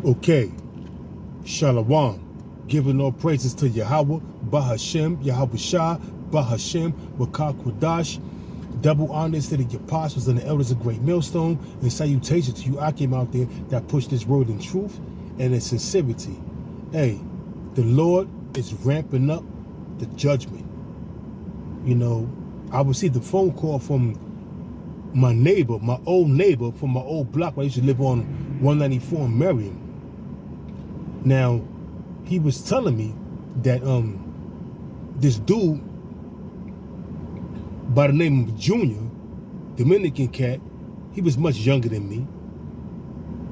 Okay, Shalom. Giving all praises to Yahweh, Bahashem, Yahweh Shah, Bahashem, Wakah Kwadash. Double honors to the apostles and the elders of Great Millstone, and salutations to you Akim out there that push this word in truth and in sincerity. Hey, the Lord is ramping up the judgment. You know, I received a phone call from my neighbor, my old neighbor from my old block where I used to live on 194 in Merriam. Now, he was telling me that this dude by the name of Junior, Dominican cat, he was much younger than me.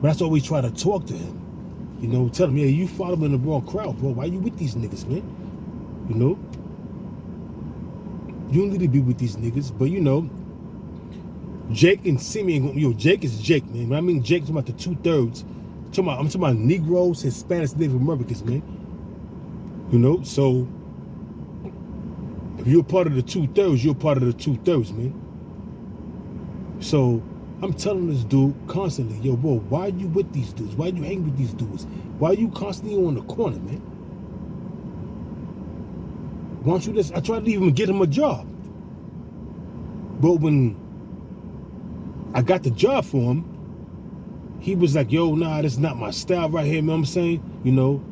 But I always try to talk to him. You know, tell him, yeah, you following the wrong crowd, bro. Why you with these niggas, man? You know? You don't need to be with these niggas. But, you know, Jake and Simeon, yo, Jake is Jake, man. When I mean Jake, I'm talking about the 2/3. I'm talking about Negroes, Hispanics, Native Americans, man. You know, so if you're part of the 2/3, you're part of the 2/3, man. So I'm telling this dude constantly, yo, bro, why are you with these dudes? Why are you hanging with these dudes? Why are you constantly on the corner, man? Why don't you just, I tried to even get him a job. But when I got the job for him, he was like, yo, nah, this is not my style right here, you know what I'm saying? You know,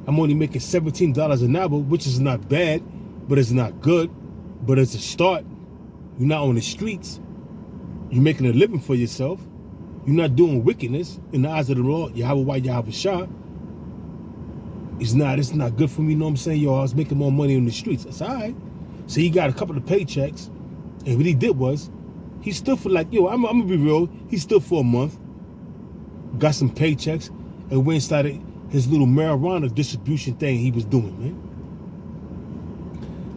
I'm only making $17 an hour, which is not bad, but it's not good. But it's a start. You're not on the streets. You're making a living for yourself. You're not doing wickedness in the eyes of the Lord, Yahweh, Yahweh Shah. It's not good for me, you know what I'm saying? Yo, I was making more money on the streets. That's all right. So he got a couple of paychecks. And what he did was, he stood for like, yo, I'm going to be real. He stood for a month. Got some paychecks, and went and started his little marijuana distribution thing he was doing, man.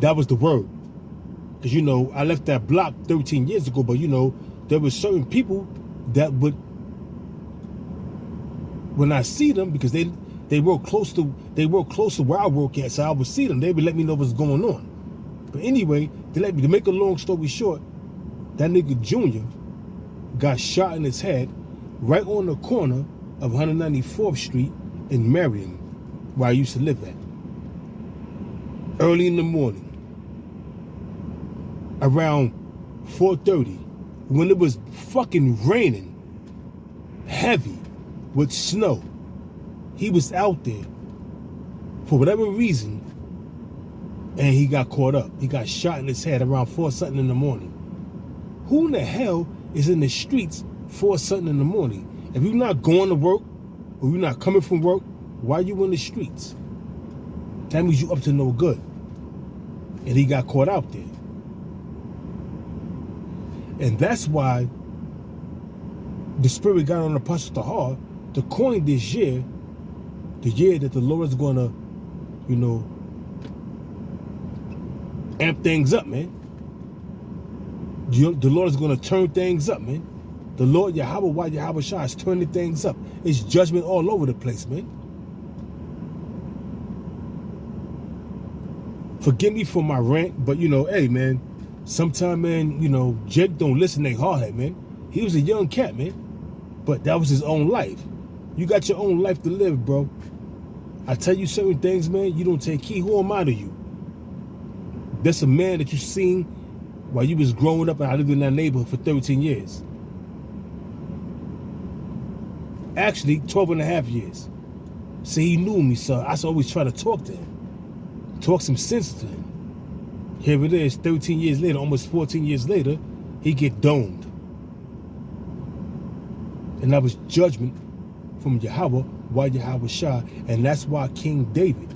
That was the word. Because, you know, I left that block 13 years ago, but, you know, there were certain people that would, when I see them, because they work close to where I work at, so I would see them. They would let me know what's going on. But anyway, to make a long story short, that nigga Junior got shot in his head right on the corner of 194th Street in Merriam, where I used to live at. Early in the morning, around 4:30, when it was fucking raining, heavy, with snow. He was out there for whatever reason, and he got caught up. He got shot in his head around 4 something in the morning. Who in the hell is in the streets 4 something in the morning? If you're not going to work, or you're not coming from work, why are you in the streets? That means you up to no good. And he got caught out there. And that's why the Spirit got on Apostle Tahar to coin this year, the year that the Lord is going to, you know, amp things up, man. The Lord is going to turn things up, man. The Lord, Yahweh, Yahweh Shah is turning things up. It's judgment all over the place, man. Forgive me for my rant, but, you know, hey, man, sometime, man, you know, Jake don't listen to hardhead, man. He was a young cat, man. But that was his own life. You got your own life to live, bro. I tell you certain things, man, you don't take heed. Who am I to you? That's a man that you seen while you was growing up, and I lived in that neighborhood for 13 years. Actually, 12 and a half years. See, he knew me, so I always try to talk to him. Talk some sense to him. Here it is, 13 years later, almost 14 years later, he get domed. And that was judgment from Yahweh, Yahweh Shah, and that's why King David.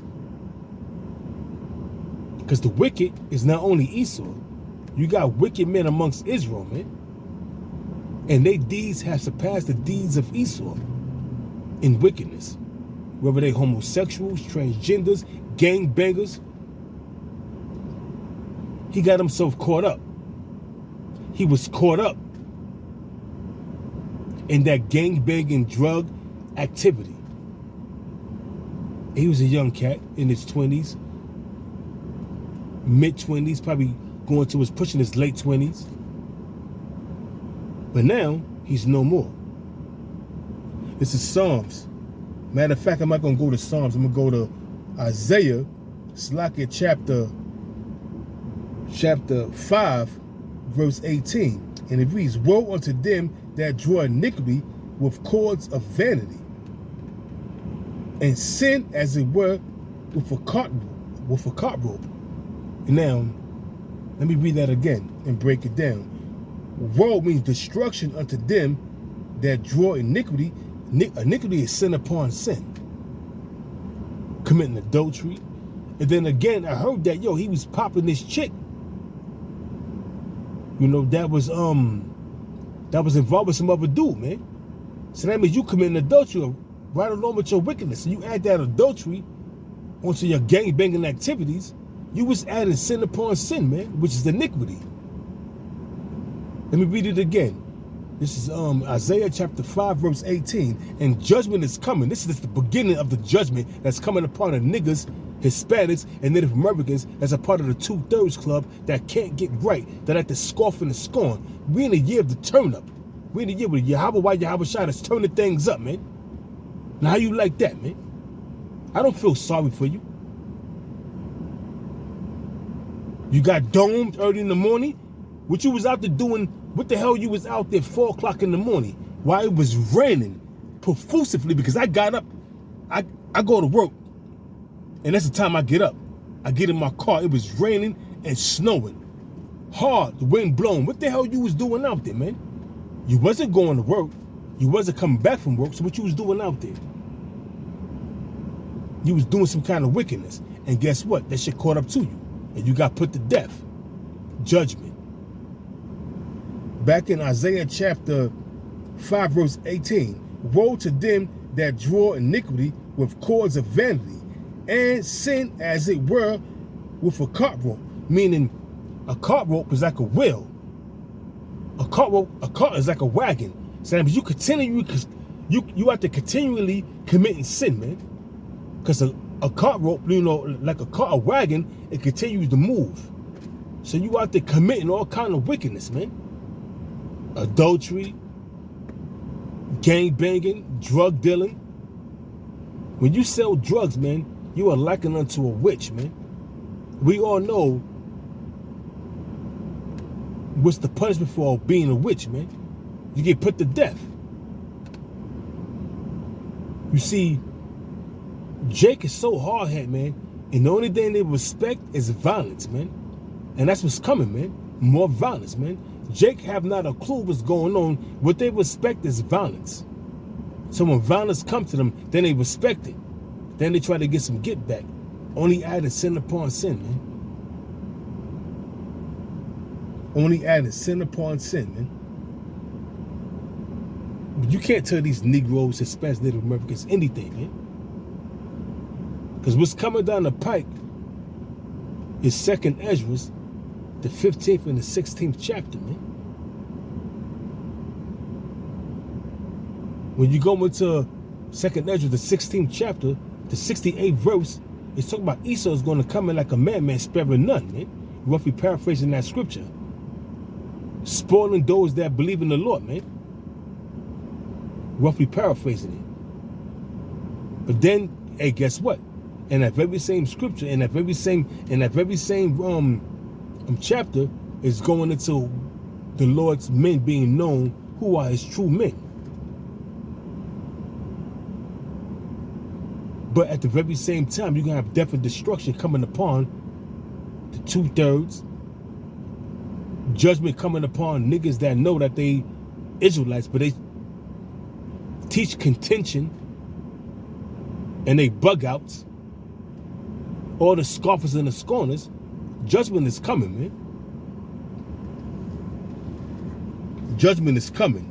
Because the wicked is not only Esau. You got wicked men amongst Israel, man. And their deeds have surpassed the deeds of Esau in wickedness. Whether they homosexuals, transgenders, gangbangers. He got himself caught up. He was caught up in that gangbanging drug activity. He was a young cat in his 20s, mid-20s, probably going to pushing his late 20s. But now, he's no more. This is Psalms Matter of fact, I'm not going to go to Psalms. I'm going to go to Isaiah, Slakia chapter 5, verse 18. And it reads, woe unto them that draw iniquity with cords of vanity, and sin, as it were, with a cart rope. Now, let me read that again and break it down. Woe means destruction unto them that draw iniquity. Iniquity is sin upon sin. Committing adultery. And then again, I heard that, he was popping this chick. That was involved with some other dude, man. So that means you committing adultery right along with your wickedness. So you add that adultery onto your gang-banging activities, you was adding sin upon sin, man, which is iniquity. Let me read it again. This is Isaiah chapter 5, verse 18. And judgment is coming. This is the beginning of the judgment that's coming upon the niggas, Hispanics, and Native Americans as a part of the 2/3 club that can't get right, that at the scoff and the scorn. We in the year of the turn up. We in the year where Yahweh Shai is turning things up, man. Now, how you like that, man? I don't feel sorry for you. You got domed early in the morning. What you was out there doing, what the hell you was out there 4 o'clock in the morning while it was raining profusively, because I got up, I go to work, and that's the time I get up. I get in my car, it was raining and snowing. Hard, the wind blowing. What the hell you was doing out there, man? You wasn't going to work. You wasn't coming back from work, so what you was doing out there? You was doing some kind of wickedness. And guess what? That shit caught up to you. And you got put to death. Judgment. Back in Isaiah chapter 5, verse 18. Woe to them that draw iniquity with cords of vanity, and sin, as it were, with a cart rope. Meaning, a cart rope is like a wheel. A cart is like a wagon. So that means you have to continually committing sin, man. Because a cart rope, like a wagon, it continues to move. So you out there committing all kind of wickedness, man. Adultery, gang banging, drug dealing. When you sell drugs, man, you are likened unto a witch, man. We all know what's the punishment for being a witch, man. You get put to death. You see, Jake is so hard-headed, man, and the only thing they respect is violence, man. And that's what's coming, man. More violence, man. Jake have not a clue what's going on. What they respect is violence. So when violence comes to them, then they respect it. Then they try to get some get back. Only adding sin upon sin, man. Only adding sin upon sin, man. But you can't tell these Negroes, Hispanics, Native Americans anything, man. Because what's coming down the pike is 2nd Ezra, the 15th and the 16th chapter, man. When you go into 2nd Ezra, the 16th chapter, the 68th verse, it's talking about Esau is going to come in like a madman, sparing none, man. Roughly paraphrasing that scripture. Spoiling those that believe in the Lord, man. Roughly paraphrasing it. But then, hey, guess what? In that very same scripture, in that very same chapter, is going into the Lord's men being known who are his true men. But at the very same time, you're going to have death and destruction coming upon the 2/3. Judgment coming upon niggas that know that they Israelites, but they teach contention and they bug outs. All the scoffers and the scorners. Judgment is coming, man. Judgment is coming.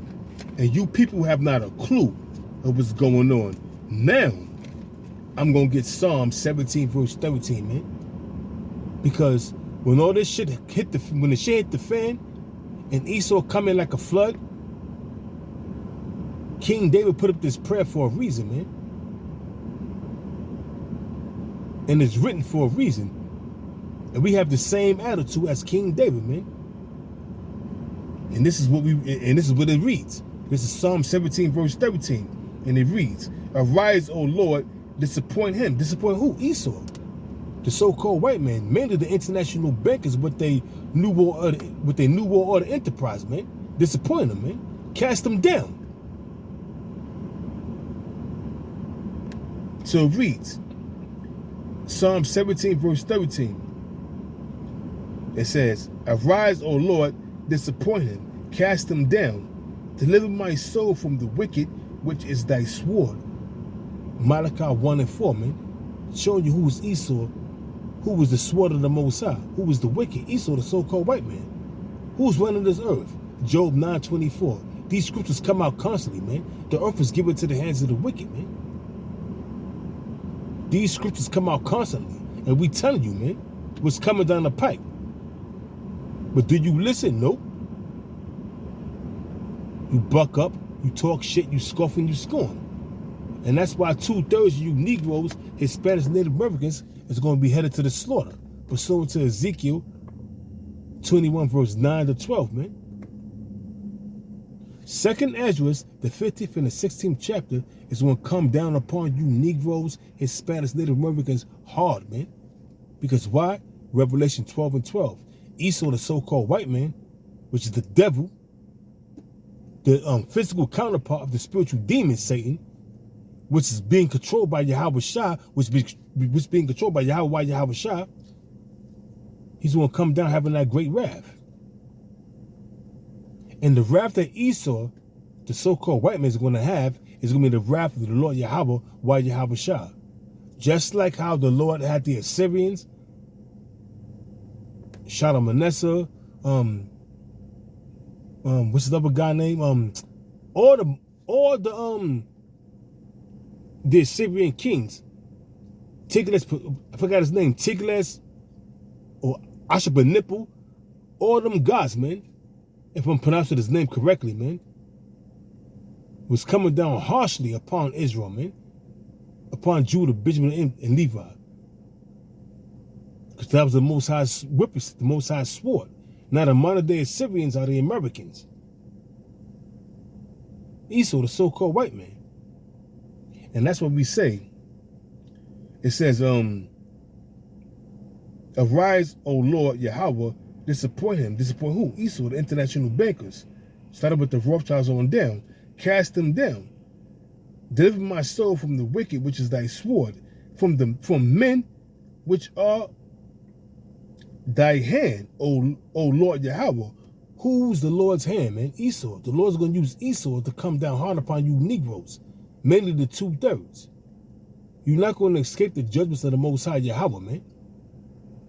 And you people have not a clue of what's going on. Now, I'm going to get Psalm 17, verse 13, man. Because when all this shit when the shit hit the fan, and Esau come in like a flood, King David put up this prayer for a reason, man. And it's written for a reason. And we have the same attitude as King David, man. And this is what it reads. This is Psalm 17, verse 13. And it reads, Arise, O Lord, disappoint him. Disappoint who? Esau. The so-called white man, mainly the international bankers with their New World Order enterprise, man. Disappoint them, man. Cast them down. So it reads, Psalm 17, verse 13. It says, Arise, O Lord, disappoint him, cast him down, deliver my soul from the wicked, which is thy sword. Malachi 1 and 4, man. Showing you who was Esau, who was the sword of the Most High, who was the wicked, Esau, the so-called white man. Who's running this earth? Job 9:24. These scriptures come out constantly, man. The earth is given to the hands of the wicked, man. These scriptures come out constantly, and we telling you, man, what's coming down the pike. But do you listen? Nope. You buck up, you talk shit, you scoff, and you scorn. And that's why 2/3 of you Negroes, Hispanics, Native Americans is going to be headed to the slaughter, pursuant to Ezekiel 21, verse 9 to 12, man. Second Ezra, the 50th and the 16th chapter, is going to come down upon you Negroes, Hispanics, Native Americans hard, man. Because why? Revelation 12 and 12. Esau, the so-called white man, which is the devil, the physical counterpart of the spiritual demon, Satan, which is being controlled by Yahweh Shah, which being controlled by Yahweh Shah, he's going to come down having that great wrath. And the wrath that Esau, the so-called white man, is going to have is going to be the wrath of the Lord Yahweh Shah. Just like how the Lord had the Assyrians, Shalmaneser, what's the other guy name? The Assyrian kings. Tiglath, I forgot his name, Tiglath or Ashurbanipal, all them gods, man, if I'm pronouncing his name correctly, man, was coming down harshly upon Israel, man, upon Judah, Benjamin, and Levi. Because that was the Most High's whippers, the Most High's sword. Now the modern day Assyrians are the Americans. Esau, the so-called white man. And that's what we say. It says, Arise, O Lord Yahweh, disappoint him. Disappoint who? Esau, the international bankers. Started with the Rothschilds on down. Cast them down. Deliver my soul from the wicked, which is thy sword, from men which are thy hand, O Lord Yahweh. Who's the Lord's hand, man? Esau. The Lord's going to use Esau to come down hard upon you Negroes, mainly the 2/3. You're not going to escape the judgments of the Most High Yahweh, man.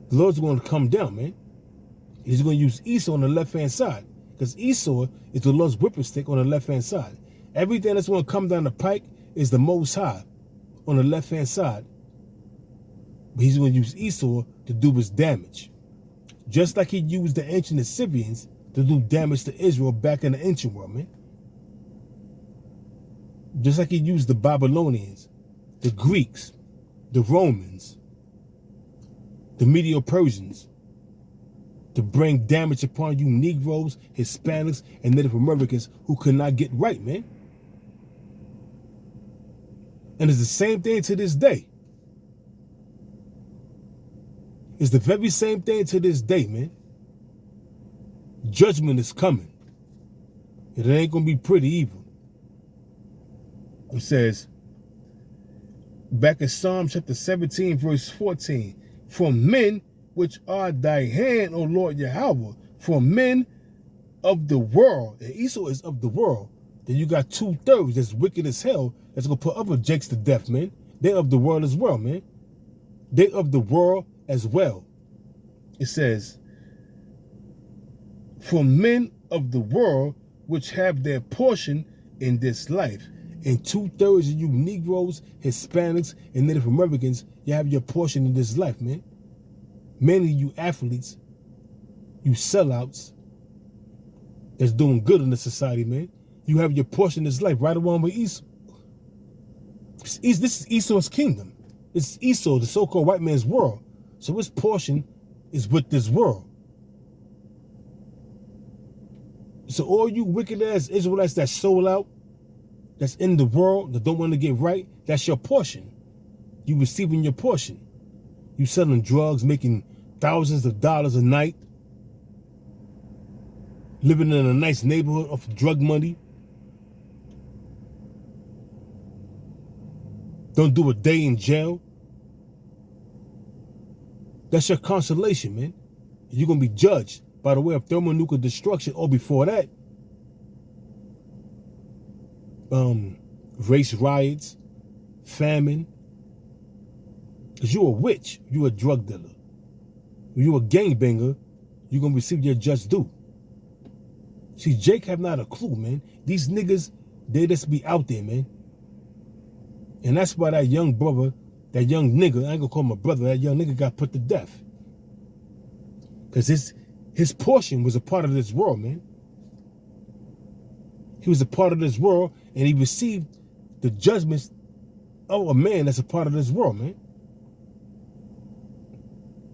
The Lord's going to come down, man. He's going to use Esau on the left-hand side, because Esau is the Lord's whipping stick on the left-hand side. Everything that's going to come down the pike is the Most High on the left-hand side. But he's going to use Esau to do his damage. Just like he used the ancient Assyrians to do damage to Israel back in the ancient world, man. Just like he used the Babylonians, the Greeks, the Romans, the Medo-Persians to bring damage upon you Negroes, Hispanics, and Native Americans who could not get right, man. And it's the same thing to this day. It's the very same thing to this day, man. Judgment is coming. It ain't going to be pretty either. It says, back in Psalm chapter 17, verse 14, from men which are thy hand, O Lord Yahweh, from men of the world, and Esau is of the world, then you got 2/3 that's wicked as hell that's going to put other jakes to death, man. They're of the world as well, man. They're of the world as well. It says, for men of the world which have their portion in this life. And 2/3 of you Negroes, Hispanics, and Native Americans, you have your portion in this life, man. Mainly you athletes, you sellouts that's doing good in the society, man. You have your portion in this life right along with Esau. This is Esau's kingdom. It's Esau, the so-called white man's world. So his portion is with this world. So all you wicked ass Israelites that sold out, that's in the world, that don't want to get right, That's your portion. You receiving your portion. You selling drugs, making thousands of dollars a night, living in a nice neighborhood off drug money. Don't do a day in jail. That's your consolation, man. You're going to be judged by the way of thermonuclear destruction, or before that, race riots, famine. Because you're a witch, you're a drug dealer. When you're a gangbanger, you're going to receive your just due. See, Jake have not a clue, man. These niggas, they just be out there, man. And that's why that young brother, that young nigga, I ain't gonna call him a brother, that young nigga got put to death. Because his portion was a part of this world, man. He was a part of this world, and he received the judgments of a man that's a part of this world, man.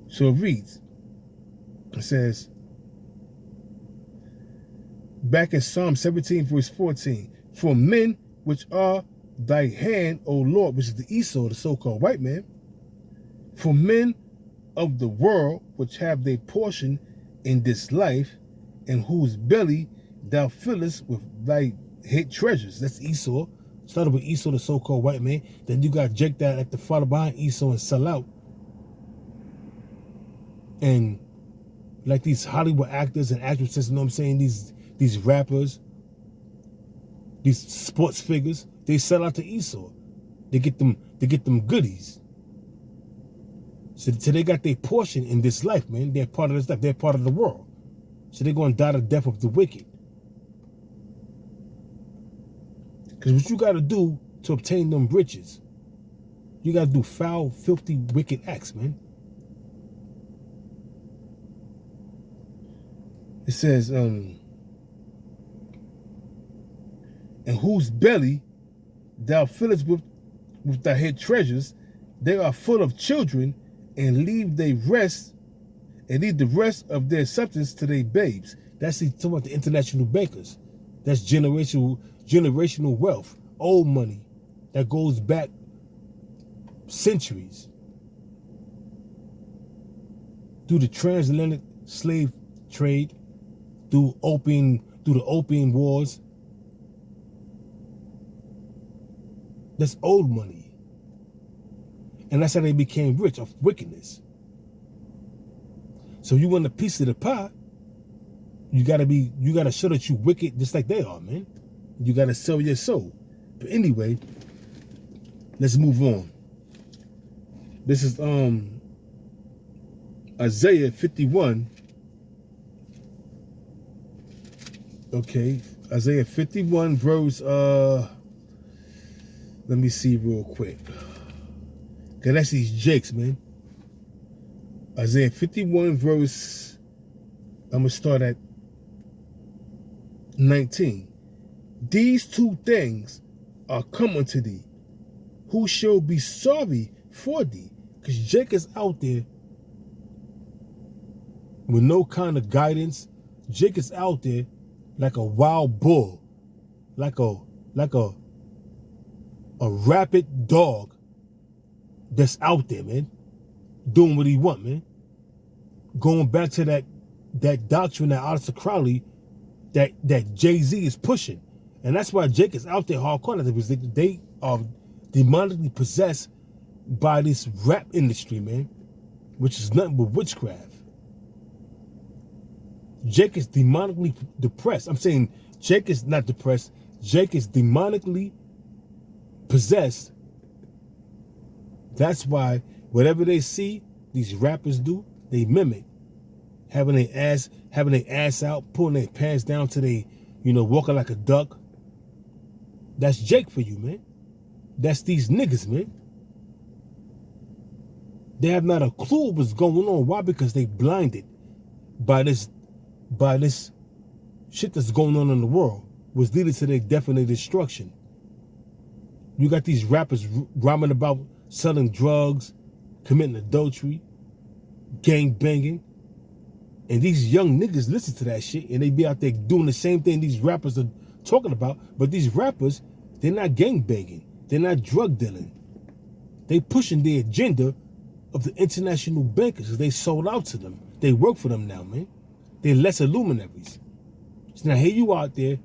So it reads, it says, back in Psalm 17, verse 14, for men which are thy hand, O Lord, which is the Esau, the so-called white man, for men of the world which have their portion in this life, and whose belly thou fillest with thy hid treasures. That's Esau. Started with Esau, the so-called white man. Then you got Jake that like the father behind Esau and sell out. And like these Hollywood actors and actresses, you know what I'm saying? These rappers, these sports figures, they sell out to Esau. They get them goodies. So they got their portion in this life, man. They're part of this life. They're part of the world. So they're going to die the death of the wicked. Because what you got to do to obtain them riches, you got to do foul, filthy, wicked acts, man. It says, and whose belly thou fillest with thy hid treasures, they are full of children, and leave the rest of their substance to their babes. That's talking about the international bankers. That's generational wealth, old money that goes back centuries through the transatlantic slave trade, through the opium wars. That's old money. And that's how they became rich, of wickedness. So you want a piece of the pie, you gotta show that you wicked just like they are, man. You gotta sell your soul. But anyway, let's move on. This is Isaiah 51. Okay, Isaiah 51 verse let me see real quick. Okay, that's these Jakes, man. Isaiah 51 verse, I'm gonna start at 19. These two things are come unto thee, who shall be sorry for thee? Because Jake is out there with no kind of guidance. Jake is out there like a wild bull, like a rabid dog that's out there, man, doing what he want, man. Going back to that doctrine that Alistair Crowley, that Jay-Z is pushing. And that's why Jake is out there hardcore, because they are demonically possessed by this rap industry, man, which is nothing but witchcraft. Jake is demonically depressed. I'm saying Jake is not depressed. Jake is demonically possessed. That's why whatever they see these rappers do, they mimic. Having their ass out, pulling their pants down to they, walking like a duck. That's Jake for you, man. That's these niggas, man. They have not a clue what's going on. Why? Because they blinded by this shit that's going on in the world, was leading to their death and their destruction. You got these rappers rhyming about selling drugs, committing adultery, gang banging, and these young niggas listen to that shit, and they be out there doing the same thing these rappers are talking about. But these rappers, they're not gang banging. They're not drug dealing. They pushing the agenda of the international bankers because they sold out to them. They work for them now, man. They're lesser luminaries. So now here you out there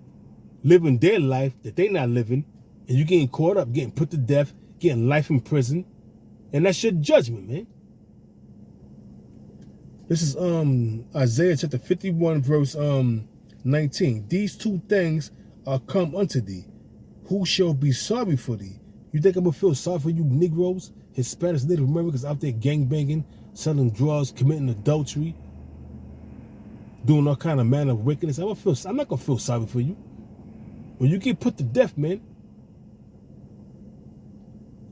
living their life that they not living, and you getting caught up, getting put to death, getting life in prison, and that's your judgment, man. This is Isaiah chapter 51, verse 19. These two things are come unto thee. Who shall be sorry for thee? You think I'm gonna feel sorry for you Negroes, Hispanics, Native Americans out there gangbanging, selling drugs, committing adultery, doing all kind of manner of wickedness? I'm not gonna feel sorry for you. When you get put to death, man,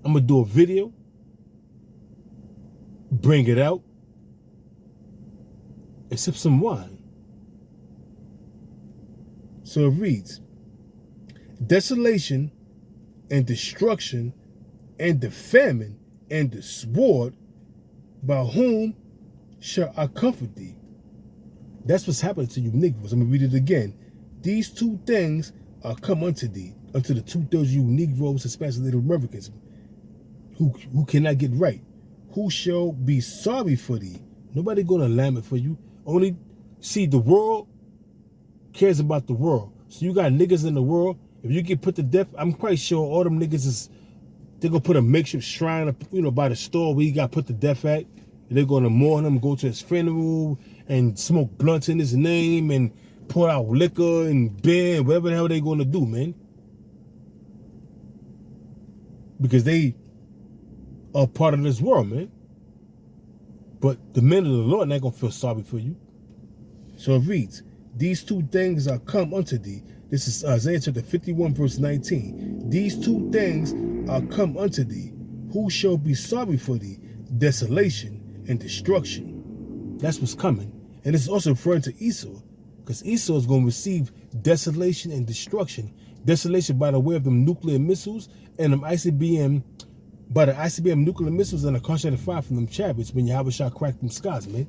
I'm gonna do a video, bring it out, and sip some wine. So it reads, desolation and destruction and the famine and the sword, by whom shall I comfort thee? That's what's happening to you Negroes. I'm going to read it again. These two things are come unto thee, unto the 2/3 of you Negroes, Hispanics, and Native Americans, who cannot get right. Who shall be sorry for thee? Nobody going to lament for you. Only, see, the world cares about the world. So you got niggas in the world. If you get put to death, I'm quite sure all them niggas they're going to put a makeshift shrine, by the store where he got put to death at. And they're going to mourn him, go to his funeral, and smoke blunts in his name, and pour out liquor and beer, whatever the hell they going to do, man. Because they are part of this world, man. But the men of the Lord not going to feel sorry for you. So it reads, these two things are come unto thee. This is Isaiah chapter 51, verse 19. These two things are come unto thee. Who shall be sorry for thee? Desolation and destruction. That's what's coming. And it's also referring to Esau, because Esau is going to receive desolation and destruction. Desolation by the way of them nuclear missiles and them ICBM, by the ICBM nuclear missiles and the concentrated fire from them chariots when Yahweh shall crack them skies, man.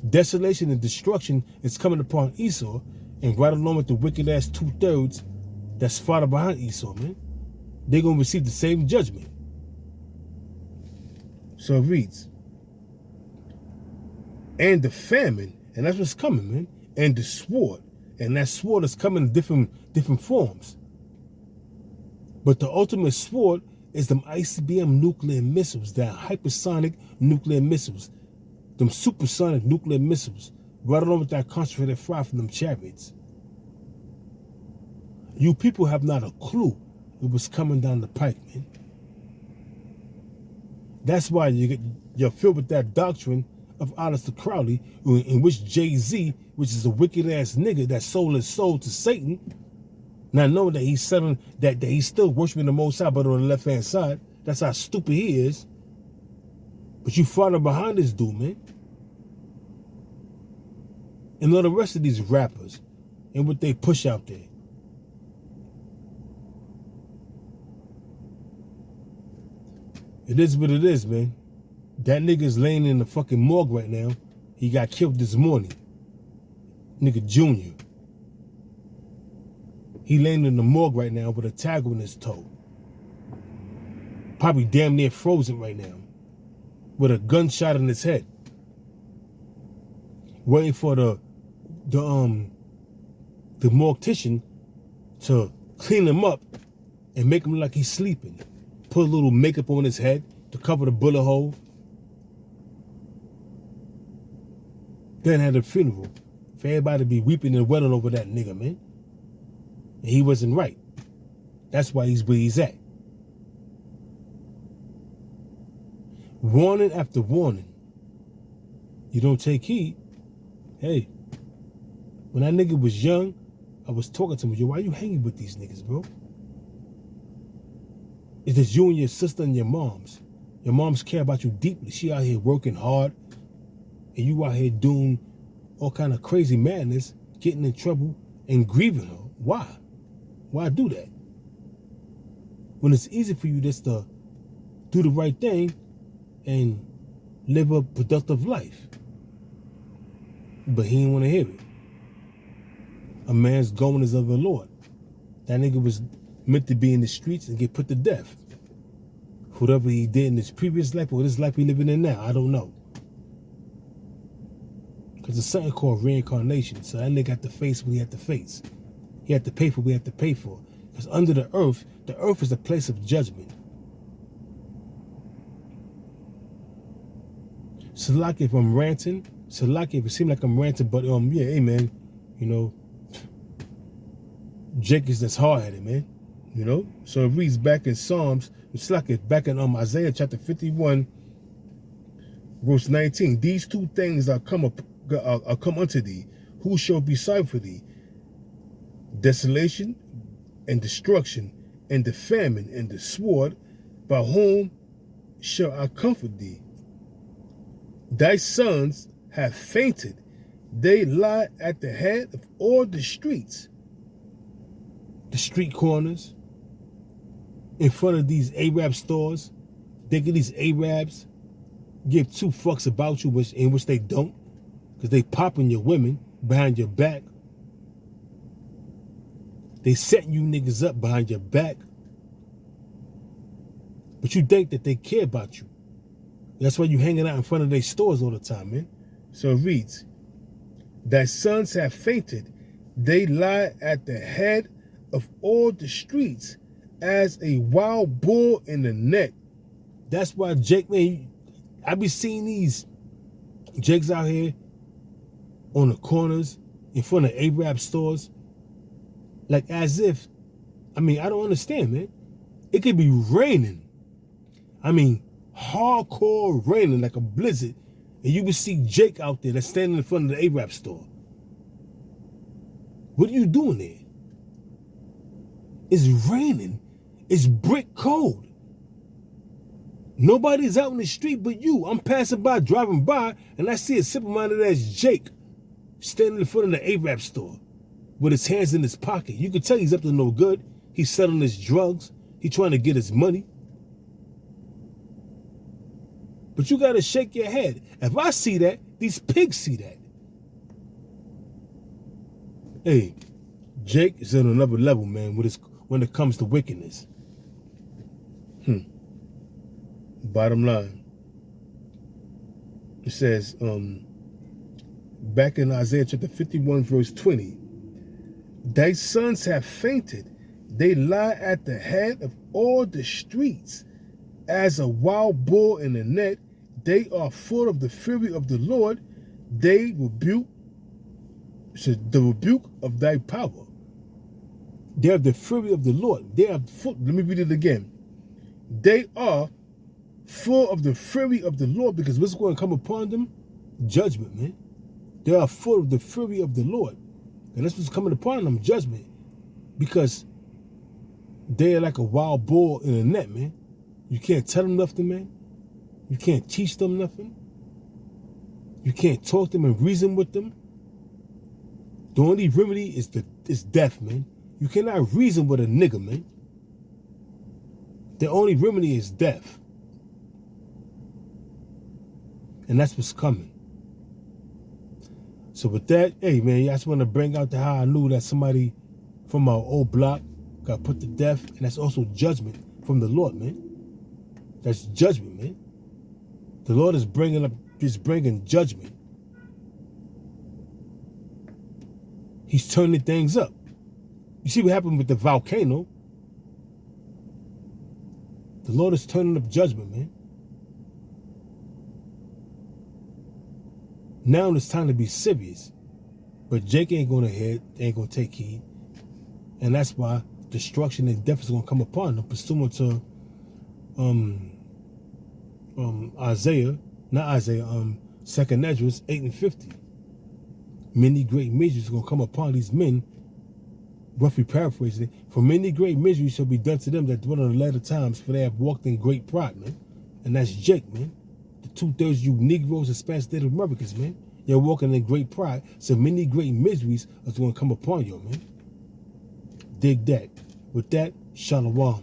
Desolation and destruction is coming upon Esau, and right along with the wicked ass 2/3 that's farther behind Esau, man. They're going to receive the same judgment. So it reads, and the famine, and that's what's coming, man, and the sword, and that sword is coming in different forms. But the ultimate sword is them ICBM nuclear missiles, that hypersonic nuclear missiles, them supersonic nuclear missiles, right along with that concentrated fire from them chariots. You people have not a clue it was coming down the pike, man. That's why you're filled with that doctrine of Aleister Crowley, in which Jay-Z, which is a wicked ass nigga that sold his soul to Satan, not knowing that he's selling, that he's still worshiping the Most High, but on the left hand side. That's how stupid he is. But you follow behind this dude, man. And all the rest of these rappers and what they push out there. It is what it is, man. That nigga's laying in the fucking morgue right now. He got killed this morning. Nigga Junior. He laying in the morgue right now with a tag on his toe. Probably damn near frozen right now. With a gunshot in his head. Waiting for the mortician to clean him up and make him look like he's sleeping. Put a little makeup on his head to cover the bullet hole. Then had a funeral for everybody to be weeping and wailing over that nigga, man. And he wasn't right. That's why he's where he's at. Warning after warning. You don't take heed. Hey, when that nigga was young, I was talking to him, yo, why you hanging with these niggas, bro? It's just you and your sister and your moms. Your moms care about you deeply. She out here working hard, and you out here doing all kind of crazy madness, getting in trouble and grieving her. Why? Why do that? When it's easy for you just to do the right thing and live a productive life. But he didn't want to hear it. A man's going is of the Lord. That nigga was meant to be in the streets and get put to death. Whatever he did in his previous life or this life we living in now, I don't know. Because there's something called reincarnation. So that nigga had to face what he had to face. He had to pay for what he had to pay for. Because under the earth is a place of judgment. So like if I'm ranting, so like if it seems like I'm ranting, but yeah, hey man, you know, Jake is that's hard-headed, man. You know? So it reads back in Psalms, it's like it back in Isaiah chapter 51, verse 19. These two things are come unto thee. Who shall be sorry for thee? Desolation and destruction, and the famine and the sword. By whom shall I comfort thee? Thy sons have fainted. They lie at the head of all the streets. The street corners, in front of these Arab stores, thinking these Arabs give two fucks about you, in which they don't, because they popping your women behind your back. They setting you niggas up behind your back. But you think that they care about you. That's why you hanging out in front of their stores all the time, man. So it reads, thy sons have fainted. They lie at the head of all the streets as a wild bull in the net. That's why Jake, man, I be seeing these Jakes out here on the corners in front of Arab stores, like as if, I mean, I don't understand, man. It could be raining. I mean, hardcore raining like a blizzard, and you would see Jake out there that's standing in front of the Arab store. What are you doing there? It's raining. It's brick cold. Nobody's out in the street but you. I'm passing by, driving by, and I see a simple-minded ass Jake standing in front of the Arab store with his hands in his pocket. You can tell he's up to no good. He's selling his drugs. He's trying to get his money. But you got to shake your head. If I see that, these pigs see that. Hey, Jake is on another level, man, when it comes to wickedness. Bottom line. It says, back in Isaiah chapter 51, verse 20, thy sons have fainted. They lie at the head of all the streets as a wild bull in a net. They are full of the fury of the Lord. They rebuke, the rebuke of thy power. They have the fury of the Lord. They are full, let me read it again. They are full of the fury of the Lord, because what's going to come upon them? Judgment, man. They are full of the fury of the Lord. And that's what's coming upon them, judgment. Because they're like a wild bull in a net, man. You can't tell them nothing, man. You can't teach them nothing. You can't talk to them and reason with them. The only remedy is death, man. You cannot reason with a nigga, man. The only remedy is death. And that's what's coming. So with that, hey, man, I just want to bring out how I knew that somebody from our old block got put to death. And that's also judgment from the Lord, man. That's judgment, man. The Lord is bringing judgment. He's turning things up. You see what happened with the volcano? The Lord is turning up judgment, man. Now it's time to be serious. But Jake ain't going to head, ain't going to take heed. And that's why destruction and death is going to come upon them, pursuant to Second Ezra 8 and 50. Many great miseries are going to come upon these men, roughly paraphrasing it. For many great miseries shall be done to them that dwell in the latter times, for they have walked in great pride, man. And that's Jake, man. The 2/3 you Negroes and Spanish Native Americans, man. You're walking in great pride, so many great miseries are going to come upon you, man. Dig that. With that, shalom.